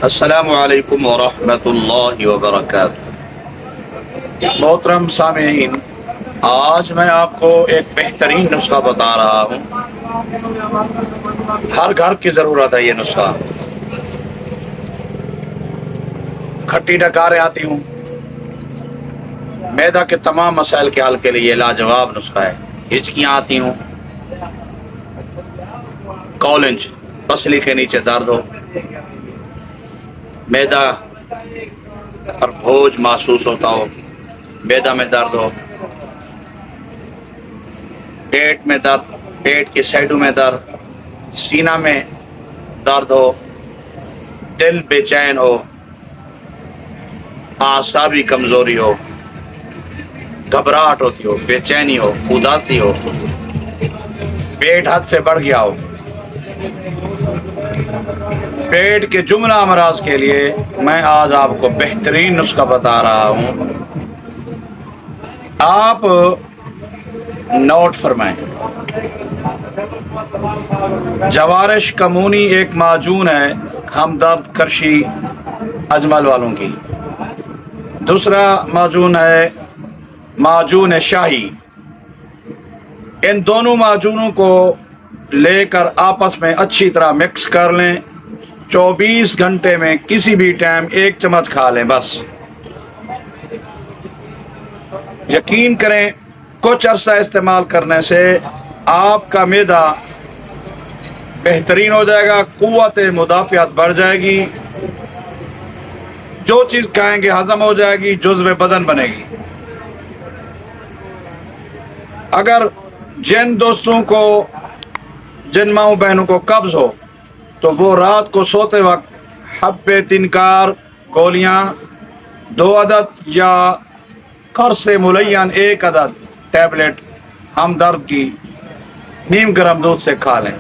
السلام علیکم ورحمۃ اللہ وبرکاتہ۔ محترم سامعین، آج میں آپ کو ایک بہترین نسخہ بتا رہا ہوں۔ ہر گھر کی ضرورت ہے یہ نسخہ۔ کھٹی ڈکاریں آتی ہوں، معدہ کے تمام مسائل کے حل کے لیے لاجواب نسخہ ہے۔ ہچکیاں آتی ہوں، کالنج پسلی کے نیچے درد ہو، معدہ پر بوجھ محسوس ہوتا ہو، معدہ میں درد ہو، پیٹ میں درد، پیٹ کی سائڈوں میں درد، سینہ میں درد ہو، دل بے چین ہو، اعصابی کمزوری ہو، گھبراہٹ ہوتی ہو، بے چینی ہو، اداسی ہو، پیٹ حد سے بڑھ گیا ہو، پیٹ کے جملہ امراض کے لیے میں آج آپ کو بہترین نسخہ بتا رہا ہوں۔ آپ نوٹ فرمائیں۔ جوارش کمونی ایک معجون ہے ہمدرد کرشی اجمل والوں کی۔ دوسرا معجون ہے معجون شاہی۔ ان دونوں معجونوں کو لے کر آپس میں اچھی طرح مکس کر لیں۔ 24 گھنٹے میں کسی بھی ٹائم ایک چمچ کھا لیں بس۔ یقین کریں کچھ عرصہ استعمال کرنے سے آپ کا معدہ بہترین ہو جائے گا، قوت مدافعت بڑھ جائے گی، جو چیز کھائیں گے ہضم ہو جائے گی، جزو بدن بنے گی۔ اگر جن دوستوں کو، جن ماؤں بہنوں کو قبض ہو تو وہ رات کو سوتے وقت حب تنکار گولیاں 2 عدد یا قرص ملین 1 عدد ٹیبلٹ ہمدرد کی نیم گرم دودھ سے کھا لیں۔